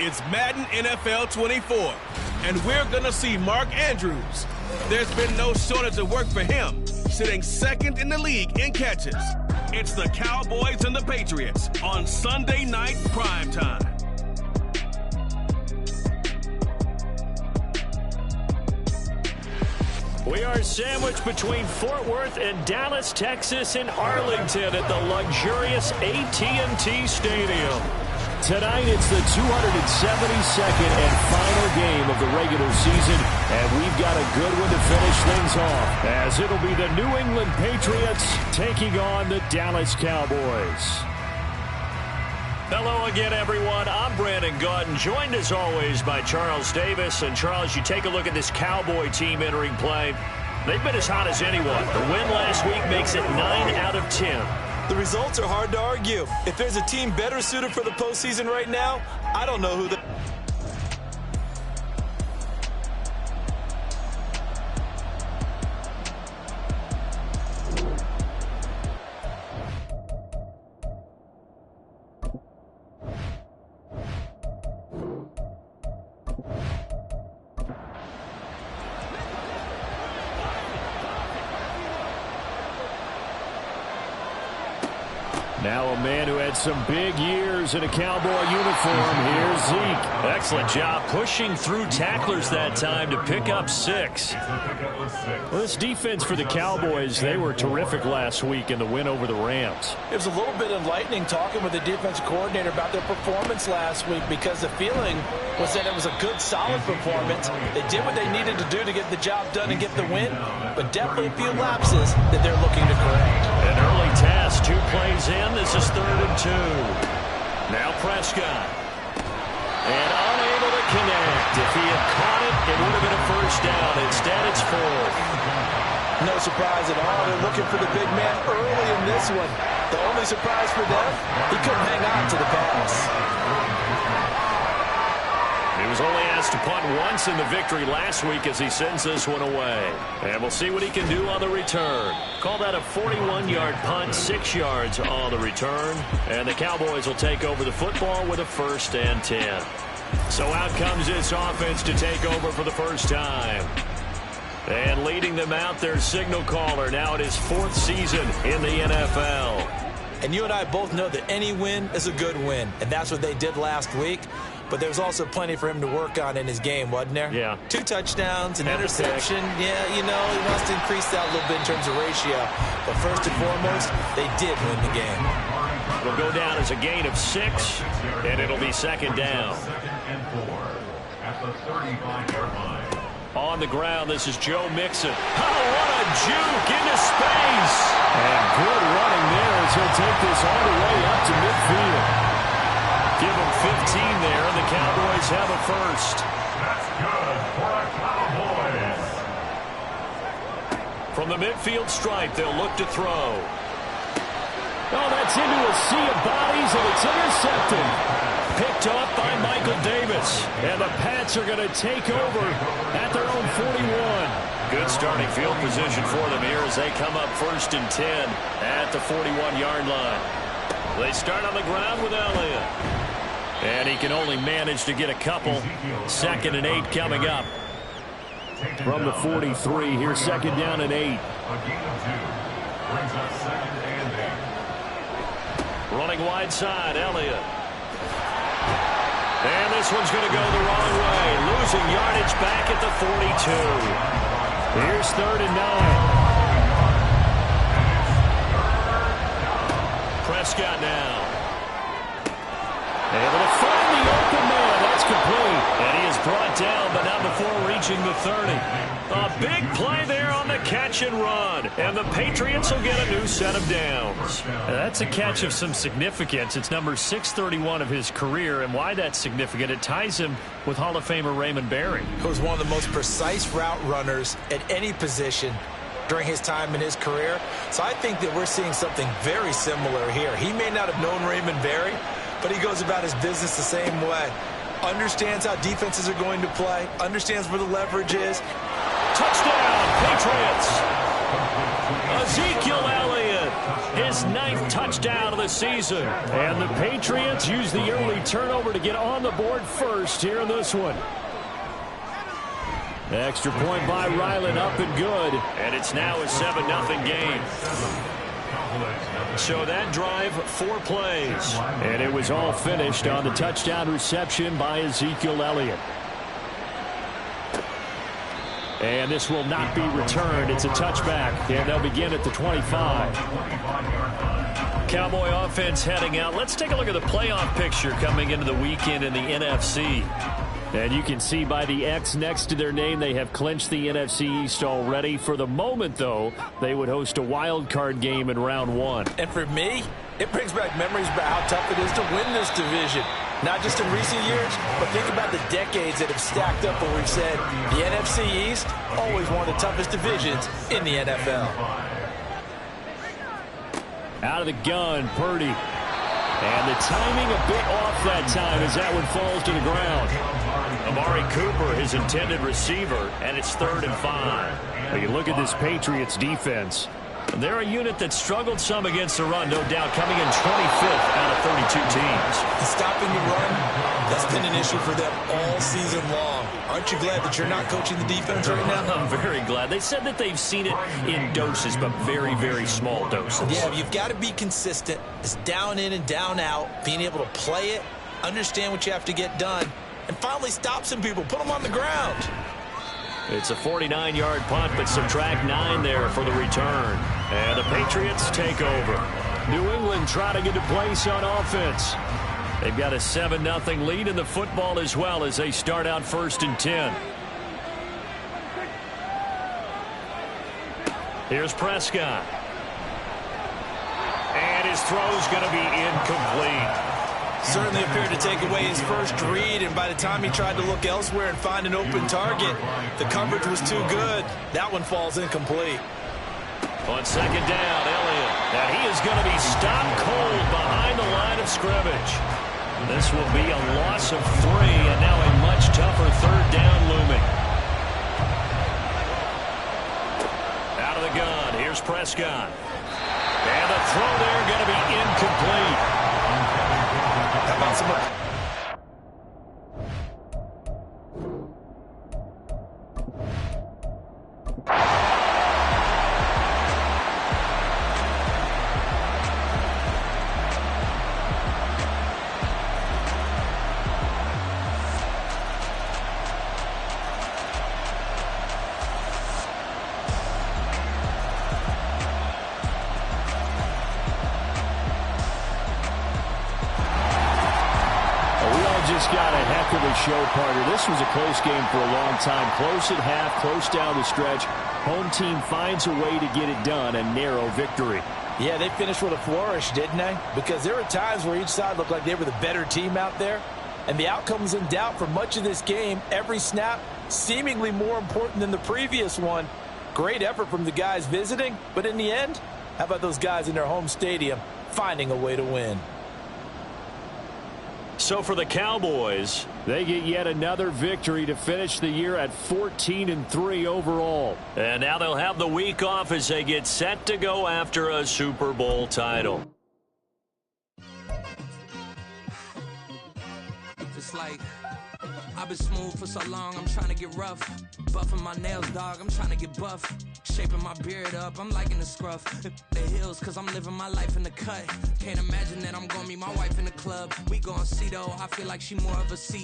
It's Madden NFL 24, and we're going to see Mark Andrews. There's been no shortage of work for him, sitting second in the league in catches. It's the Cowboys and the Patriots on Sunday Night Primetime. We are sandwiched between Fort Worth and Dallas, Texas, in Arlington at the luxurious AT&T Stadium. Tonight, it's the 272nd and final game of the regular season, and we've got a good one to finish things off, as it'll be the New England Patriots taking on the Dallas Cowboys. Hello again, everyone. I'm Brandon Gaudin, joined as always by Charles Davis. And Charles, you take a look at this Cowboy team entering play. They've been as hot as anyone. The win last week makes it 9 out of 10. The results are hard to argue. If there's a team better suited for the postseason right now, I don't know who the... Now a man who had some big years in a Cowboy uniform. Here's Zeke. Excellent job pushing through tacklers that time to pick up 6. Well, this defense for the Cowboys, they were terrific last week in the win over the Rams. It was a little bit enlightening talking with the defensive coordinator about their performance last week, because the feeling was that it was a good, solid performance. They did what they needed to do to get the job done and get the win, but definitely a few lapses that they're looking to correct. An early task, 2 plays in. This is 3rd and 2. Now Prescott. And unable to connect. If he had caught it, it would have been a first down. Instead, it's 4th. No surprise at all. They're looking for the big man early in this one. The only surprise for them, he couldn't hang on to the pass. He was only asked to punt once in the victory last week as he sends this one away. And we'll see what he can do on the return. Call that a 41-yard punt, 6 yards on the return. And the Cowboys will take over the football with a 1st and 10. So out comes this offense to take over for the first time. And leading them out, their signal caller. Now it is 4th season in the NFL. And you and I both know that any win is a good win. And that's what they did last week. But there was also plenty for him to work on in his game, wasn't there? Yeah. 2 touchdowns, an interception. Yeah, you know, he wants to increase that a little bit in terms of ratio. But first and foremost, they did win the game. It'll go down as a gain of 6, and it'll be 2nd down. On the ground, this is Joe Mixon. Oh, what a juke into space. And good running there as he'll take this all the way up to midfield. Give him 15 there, and the Cowboys have a first. That's good for the Cowboys. From the midfield stripe, they'll look to throw. Oh, that's into a sea of bodies, and it's intercepted. Picked off by Michael Davis. And the Pats are going to take over at their own 41. Good starting field position for them here as they come up 1st and 10 at the 41-yard line. They start on the ground with Elliott. And he can only manage to get a couple. 2nd and 8 coming up. From the 43, here's 2nd down and 8. A gain of 2 brings us 2nd and 8. Running wide side, Elliott. And this one's going to go the wrong way. Losing yardage back at the 42. Here's 3rd and 9. Prescott now. Able to find the open man. That's complete. And he is brought down, but not before reaching the 30. A big play there on the catch and run. And the Patriots will get a new set of downs. That's a catch of some significance. It's number 631 of his career. And why that's significant, it ties him with Hall of Famer Raymond Berry. He was one of the most precise route runners at any position during his time in his career. So I think that we're seeing something very similar here. He may not have known Raymond Berry, but he goes about his business the same way. Understands how defenses are going to play. Understands where the leverage is. Touchdown, Patriots! Ezekiel Elliott his 9th touchdown of the season. And the Patriots use the early turnover to get on the board first here in this one. Extra point by Ryland, up and good. And it's now a 7-0 game. So that drive, 4 plays. And it was all finished on the touchdown reception by Ezekiel Elliott. And this will not be returned. It's a touchback, and they'll begin at the 25. Cowboy offense heading out. Let's take a look at the playoff picture coming into the weekend in the NFC. And you can see by the X next to their name, they have clinched the NFC East already. For the moment, though, they would host a wild card game in round 1. And for me, it brings back memories about how tough it is to win this division. Not just in recent years, but think about the decades that have stacked up where we've said the NFC East, always one of the toughest divisions in the NFL. Out of the gun, Purdy. And the timing a bit off that time as that one falls to the ground. Amari Cooper, his intended receiver, and it's 3rd and 5. Well, you look at this Patriots defense. They're a unit that struggled some against the run, no doubt, coming in 25th out of 32 teams. Stopping the run, that's been an issue for them all season long. Aren't you glad that you're not coaching the defense right now? I'm very glad. They said that they've seen it in doses, but very, very small doses. Yeah, you've got to be consistent. It's down in and down out, being able to play it, understand what you have to get done, and finally stop some people, put them on the ground. It's a 49-yard punt, but subtract 9 there for the return. And the Patriots take over. New England trying to get to place on offense. They've got a 7-0 lead in the football as well as they start out 1st and 10. Here's Prescott. And his throw's going to be incomplete. Certainly appeared to take away his first read, and by the time he tried to look elsewhere and find an open target, the coverage was too good. That one falls incomplete. On 2nd down, Elliott. And he is going to be stopped cold behind the line of scrimmage. This will be a loss of 3, and now a much tougher 3rd down looming. Out of the gun, here's Prescott. And the throw there going to be incomplete. How about some... Got a heck of a show, partner. This was a close game for a long time. Close at half, close down the stretch. Home team finds a way to get it done, a narrow victory. Yeah, they finished with a flourish, didn't they? Because there were times where each side looked like they were the better team out there. And the outcome was in doubt for much of this game. Every snap seemingly more important than the previous one. Great effort from the guys visiting. But in the end, how about those guys in their home stadium finding a way to win? So for the Cowboys, they get yet another victory to finish the year at 14-3 overall. And now they'll have the week off as they get set to go after a Super Bowl title. Just like I've been smooth for so long, I'm trying to get rough. Buffing my nails, dog, I'm trying to get buff. Shaping my beard up, I'm liking the scruff. The hills, cause I'm living my life in the cut. Can't imagine that I'm gonna meet my wife in the club. We gon' see though, I feel like she more of a C.